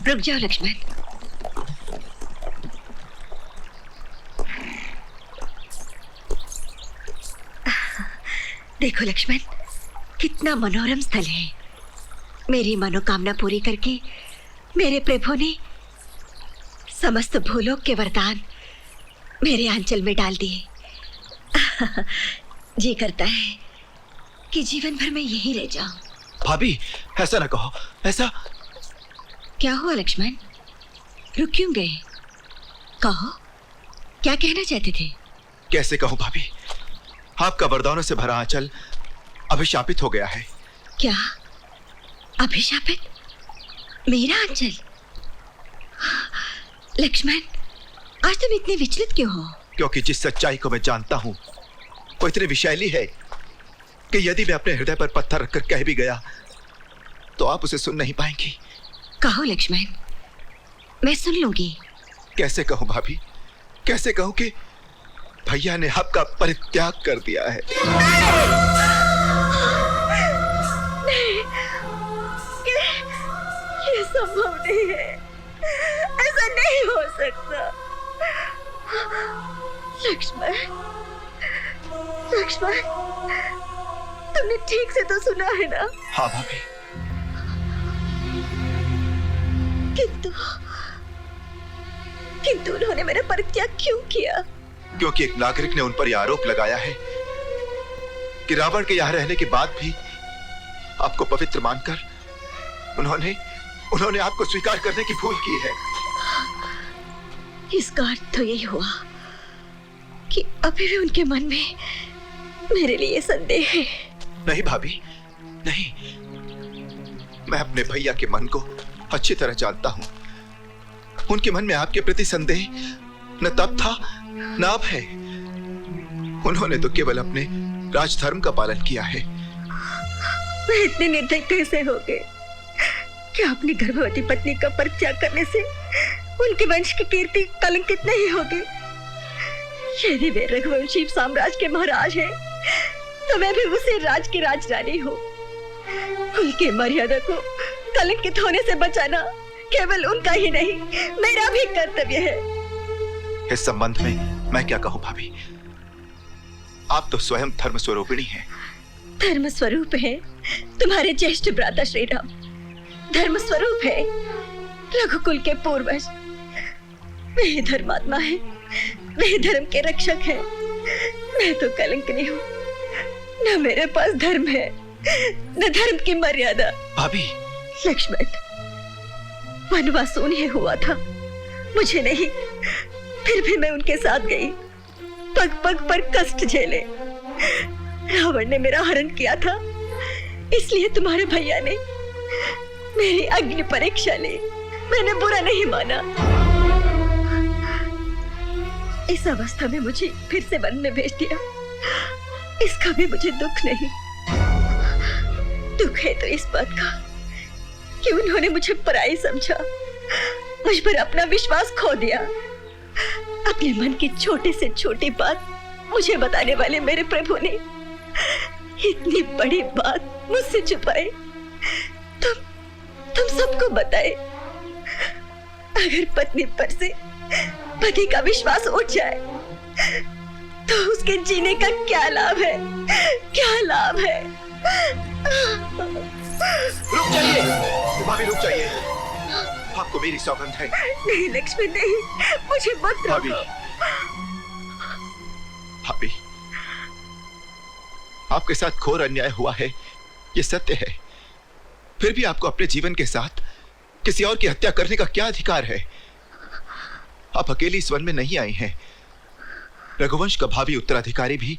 रुक जाओ लक्ष्मण। देखो लक्ष्मण, कितना मनोरम स्थल है। मेरी मनोकामना पूरी करके मेरे प्रभु ने समस्त भूलोक के वरदान मेरे आंचल में डाल दिए। जी करता है कि जीवन भर मैं यहीं रह जाऊं। भाभी, ऐसा ना कहो। ऐसा क्या हुआ लक्ष्मण, रुक क्यों गए? कहो, क्या कहना चाहते थे? कैसे कहूं भाभी, आपका वरदानों से भरा आंचल अभिशापित हो गया है। क्या अभिशापित? मेरा आंचल? लक्ष्मण, आज तुम इतने विचलित क्यों हो? क्योंकि जिस सच्चाई को मैं जानता हूं वो इतनी विषैली है कि यदि मैं अपने हृदय पर पत्थर रखकर कह भी गया तो आप उसे सुन नहीं पाएंगी। कहो लक्ष्मण, मैं सुन लूंगी। कैसे कहूं भाभी, कैसे कहूं कि भैया ने आपका परित्याग कर दिया है। नहीं, ये संभव नहीं है, ऐसा नहीं हो सकता। लक्ष्मण, लक्ष्मण, तुमने ठीक से तो सुना है ना? हाँ भाभी। किंतु उन्होंने मेरा परित्याग क्यों किया? क्योंकि एक नागरिक ने उन पर यह आरोप लगाया है कि रावण के यहाँ रहने के बाद भी आपको पवित्र मानकर उन्होंने आपको स्वीकार करने की भूल की है। इसका अर्थ तो यही हुआ कि अभी भी उनके मन में मेरे लिए संदेह है। नहीं भाभी, नहीं। मैं अपने भैया के मन को अच्छी तरह जानता हूं। उनके मन में आपके प्रति संदेह न तब था न अब है। उन्होंने तो केवल अपने राजधर्म का पालन किया है। वे इतने निर्दयी कैसे हो गए कि अपनी गर्भवती पत्नी का परित्याग करने से उनके वंश की कीर्ति कलंकित नहीं होगी? यदि वे रघुवंशी साम्राज्य के महाराज हैं, तो मैं भी उसे राज की राजरानी हूँ। उनकी मर्यादा को कलंकित होने से बचाना केवल उनका ही नहीं, मेरा भी कर्तव्य है। इस संबंध में मैं क्या कहूँ भाभी, आप तो स्वयं धर्म स्वरूपिणी हैं। धर्म स्वरूप है तुम्हारे ज्येष्ठ भ्राता श्री राम, धर्म स्वरूप है रघुकुल के पूर्वज। वे धर्मात्मा है, वे धर्म के रक्षक हैं। मैं तो कलंकिनी हूँ, न मेरे पास धर्म है न धर्म की मर्यादा। भाभी। लक्ष्मण, वनवास उन्हें हुआ था, मुझे नहीं। फिर भी मैं उनके साथ गई, पग पग पर कष्ट झेले। रावण ने मेरा हरण किया था, इसलिए तुम्हारे भैया ने मेरी अग्नि परीक्षा ली। मैंने बुरा नहीं माना। इस अवस्था में मुझे फिर से वन में भेज दिया, इसका भी मुझे दुख नहीं। दुख है तो इस बात का कि उन्होंने मुझे पराई समझा, मुझ पर अपना विश्वास खो दिया। अपने मन की छोटे से छोटी बात मुझे बताने वाले मेरे प्रभु ने इतनी बड़ी बात मुझसे छुपाई। तुम सबको बताए। अगर पत्नी पर से पति का विश्वास उठ जाए तो उसके जीने का क्या लाभ है? क्या लाभ है? रुक जाइए भाभी, रुक जाइए। आपको मेरी सौगंध है। नहीं लक्ष्मी, नहीं, मुझे मत भाभी। रोको। भाभी, आपके साथ घोर अन्याय हुआ है, ये सत्य है। फिर भी आपको अपने जीवन के साथ किसी और की हत्या करने का क्या अधिकार है? आप अकेली इस वन में नहीं आई हैं। रघुवंश का भावी उत्तराधिकारी भी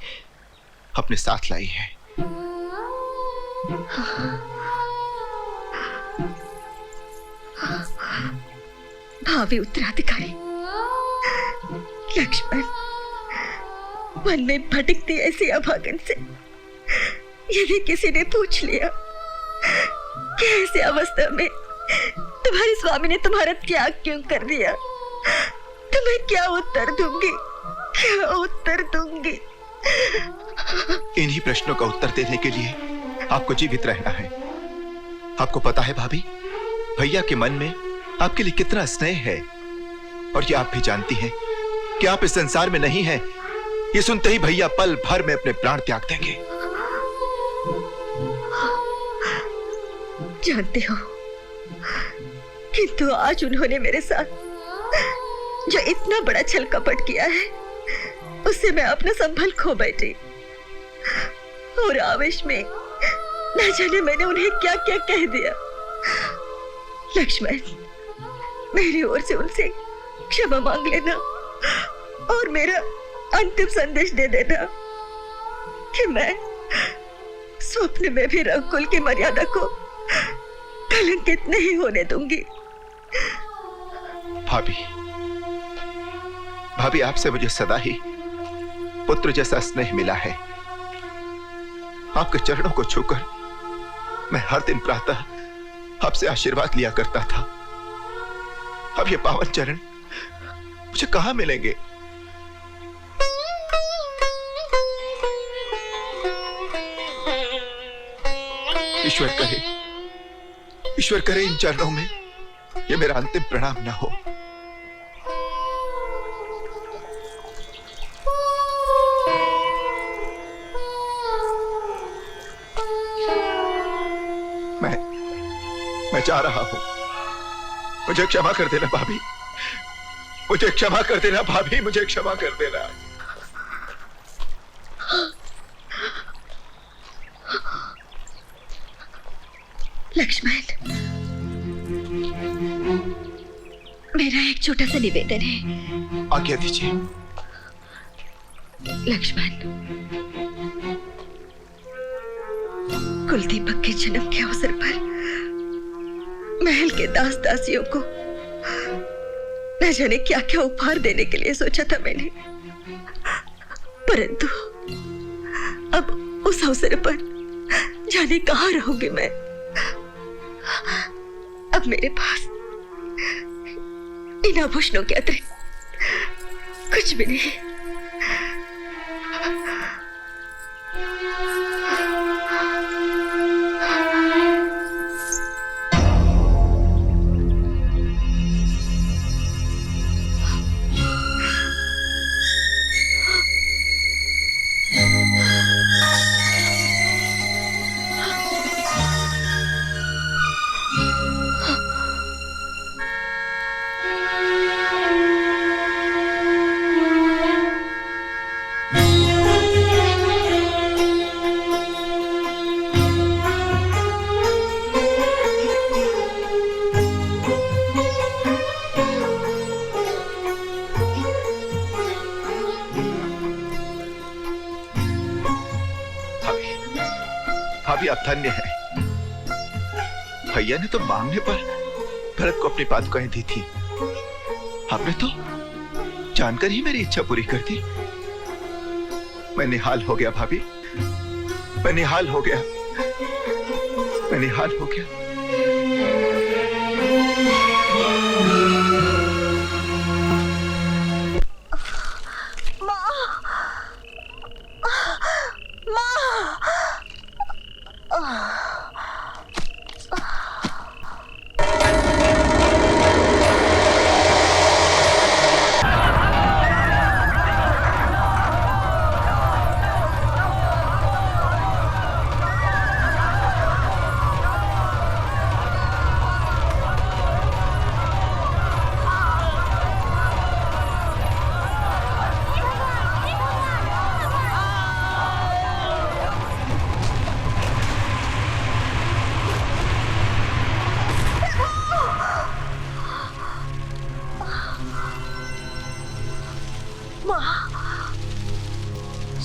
अपने साथ लाई है। भावी उत्तराधिकारी? लक्ष्मण, वन में भटकती ऐसी अभागन से यदि किसी ने पूछ लिया कि ऐसी अवस्था में तुम्हारे स्वामी ने तुम्हारा त्याग क्यों कर दिया, तो मैं क्या उत्तर दूंगी? क्या उत्तर दूंगी? इन्हीं प्रश्नों का उत्तर देने के लिए आपको जीवित रहना है। आपको पता है भाभी, भैया के मन में आपके लिए कितना स्नेह है, और ये आप भी जानती हैं कि आप इस संसार में नहीं हैं। ये सुनते ही भैया पल भर में अपने प्राण त्याग देंगे। जानते हो, किंतु आज उन्होंने मेरे साथ जो इतना बड़ा छल कपट किया है, उससे मैं अपना संभल खो बैठी। और आवेश में न जाने मैंने उन्हें क्या क्या कह दिया। लक्ष्मण, मेरी ओर से उनसे क्षमा मांग लेना और मेरा अंतिम संदेश दे देना कि मैं स्वप्न में भी रघुकुल की मर्यादा को कलंकित नहीं होने दूंगी। भाभी, भाभी, आपसे मुझे सदा ही पुत्र जैसा स्नेह मिला है। आपके चरणों को छूकर मैं हर दिन प्रातः आपसे आशीर्वाद लिया करता था। अब ये पावन चरण मुझे कहां मिलेंगे? ईश्वर करे इन चरणों में ये मेरा अंतिम प्रणाम ना हो। मैं जा रहा हूं। मुझे क्षमा कर देना भाभी, मुझे क्षमा कर देना भाभी, मुझे क्षमा कर देना। लक्ष्मण, मेरा एक छोटा सा निवेदन है। आज्ञा दीजिए। लक्ष्मण, कुलदीपक के जन्म के अवसर पर महल के दास दासियों को न जाने क्या क्या उपहार देने के लिए सोचा था मैंने, परंतु अब उस अवसर पर जाने कहां रहूंगी मैं। अब मेरे पास इन आभूषणों के अतिरिक्त कुछ भी नहीं। भाभी, आप धन्य है। भैया ने तो मांगने पर भरत को अपनी पादुकाएं दी थी। आपने तो जानकर ही मेरी इच्छा पूरी कर दी। मैं निहाल हो गया भाभी, मैं निहाल हो गया, मैं निहाल हो गया।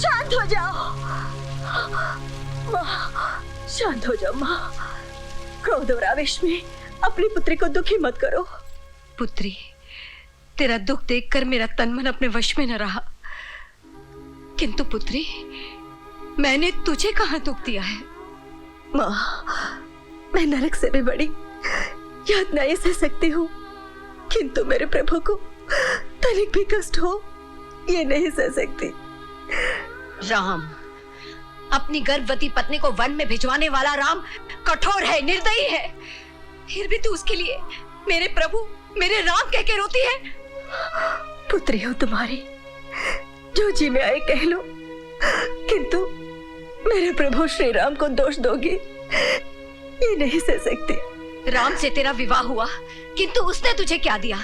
शांत हो जाओ माँ, शांत हो जाओ माँ। क्रोध और आवेश में अपनी पुत्री को दुखी मत करो। पुत्री, तेरा दुख देखकर मेरा तन मन अपने वश में न रहा। किंतु पुत्री, मैंने तुझे कहाँ दुख दिया है? माँ, मैं नरक से भी बड़ी यातनाएं सह सकती हूँ, किंतु मेरे प्रभु को तनिक भी कष्ट हो ये नहीं सह सकती। राम, अपनी गर्भवती पत्नी को वन में भिजवाने वाला राम कठोर है, निर्दयी है। फिर भी तू उसके लिए मेरे प्रभु, मेरे राम कह के रोती है? पुत्री हो तुम्हारी, जो जी में आए कह लो, किंतु मेरे प्रभु श्री राम को दोष दोगी, ये नहीं सह सकती। राम से तेरा विवाह हुआ, किंतु उसने तुझे क्या दिया?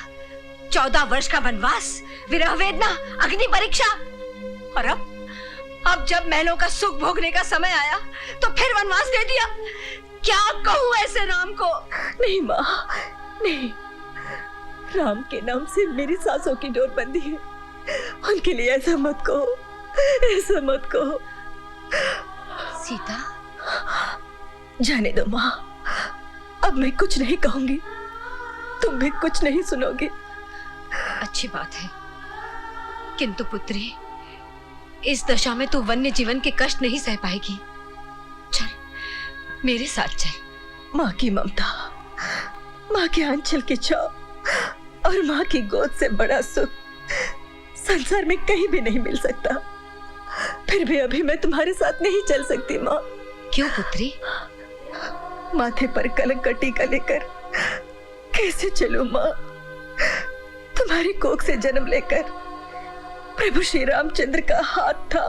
14 वर्ष का वनवास, विरह वेदना, अग्नि परीक्षा, और अब जब महलों का सुख भोगने का समय आया तो फिर वनवास दे दिया। क्या कहूँ ऐसे राम को? नहीं माँ, नहीं, राम के नाम से मेरी सांसों की डोर बंधी है, उनके लिए ऐसा मत कहो, ऐसा मत कहो। सीता, जाने दो माँ, अब मैं कुछ नहीं कहूंगी, तुम भी कुछ नहीं सुनोगी। अच्छी बात है, किंतु पुत्री, इस दशा में तू वन्य जीवन के कष्ट नहीं सह पाएगी। चल, मेरे साथ चल। माँ की ममता, माँ के आंचल की छाव और माँ की गोद से बड़ा सुख संसार में कहीं भी नहीं मिल सकता। फिर भी अभी मैं तुम्हारे साथ नहीं चल सकती माँ। क्यों पुत्री? माथे पर कलंक का टीका लेकर कैसे चलूं माँ? तुम्हारी कोख से जन्म लेकर प्रभु श्री रामचंद्र का हाथ था,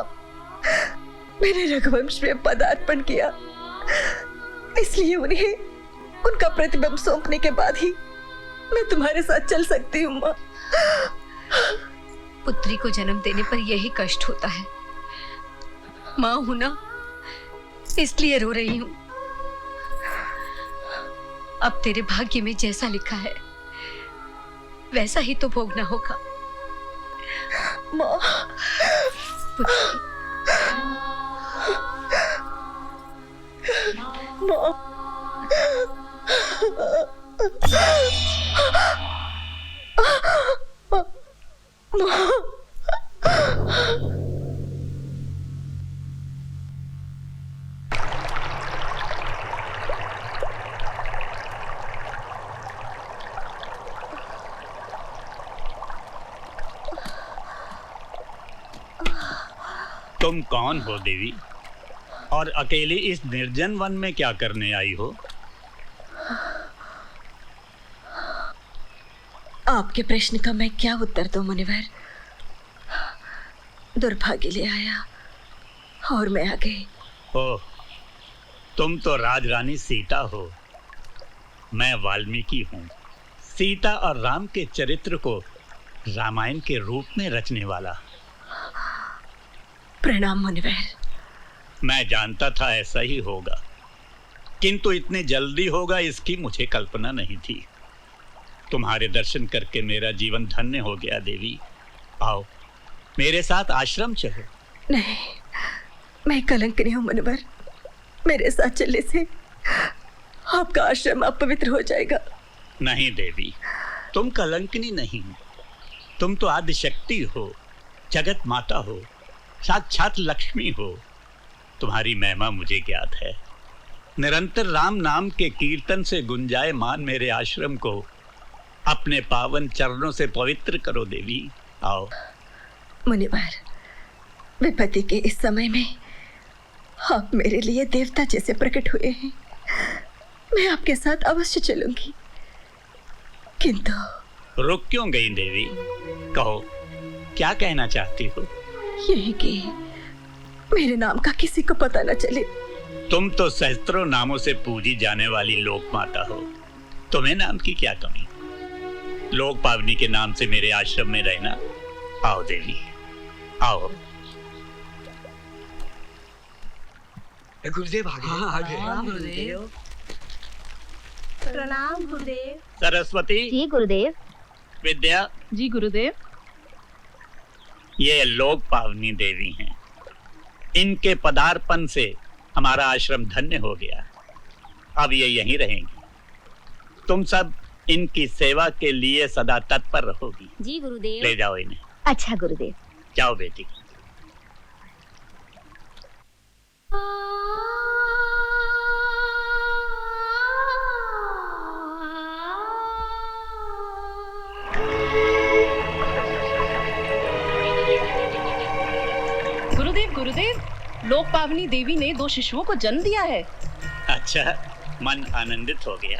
मैंने रघुवंश में पदार्पण किया, इसलिए उन्हें उनका प्रतिबिंब सौंपने के बाद ही मैं तुम्हारे साथ चल सकती हूँ माँ। पुत्री को जन्म देने पर यही कष्ट होता है। माँ हूं ना, इसलिए रो रही हूँ। अब तेरे भाग्य में जैसा लिखा है वैसा ही तो भोगना होगा। माँ, पुत्री, माँ, तुम कौन हो देवी, और अकेली इस निर्जन वन में क्या करने आई हो? आपके प्रश्न का मैं क्या उत्तर दूं मुनिवर? दुर्भाग्य ले आया और मैं आ गई। ओह, तुम तो राजरानी सीता हो। मैं वाल्मीकि हूँ, सीता और राम के चरित्र को रामायण के रूप में रचने वाला। प्रणाम मुनिवर। मैं जानता था ऐसा ही होगा, किंतु इतने जल्दी होगा इसकी मुझे कल्पना नहीं थी। तुम्हारे दर्शन करके मेरा जीवन धन्य हो गया देवी। आओ, मेरे साथ आश्रम चलो। नहीं, मैं कलंकिनी हूँ मुनिवर, मेरे साथ चलने से आपका आश्रम अपवित्र हो जाएगा। नहीं देवी, तुम कलंकिनी नहीं, तुम तो आदि शक्ति हो, जगत माता हो, साक्षात लक्ष्मी हो। तुम्हारी महिमा मुझे ज्ञात है। निरंतर राम नाम के कीर्तन से गुंजायमान मेरे आश्रम को अपने पावन चरणों से पवित्र करो देवी। आओ। मुनिवर, विपत्ति के इस समय में आप मेरे लिए देवता जैसे प्रकट हुए हैं। मैं आपके साथ अवश्य चलूंगी, किंतु रुक क्यों गई देवी? कहो, क्या कहना चाहती हो? यही कि मेरे नाम का किसी को पता न चले। तुम तो सहस्त्रों नामों से पूजी जाने वाली लोक माता हो, तुम्हें नाम की क्या कमी? लोक पावनी के नाम से मेरे आश्रम में रहना। आओ देवी, आओ। गुरुदेव आ गए। गुरुदेव। प्रणाम गुरुदेव। सरस्वती। जी गुरुदेव। विद्या। जी गुरुदेव। ये लोक पावनी देवी हैं। इनके पदार्पण से हमारा आश्रम धन्य हो गया। अब ये यहीं रहेंगी। तुम सब इनकी सेवा के लिए सदा तत्पर रहोगी। जी गुरुदेव। ले जाओ इन्हें। अच्छा गुरुदेव। जाओ बेटी। गुरुदेव, लोक पावनी देवी ने 2 शिशुओं को जन्म दिया है। अच्छा, मन आनंदित हो गया।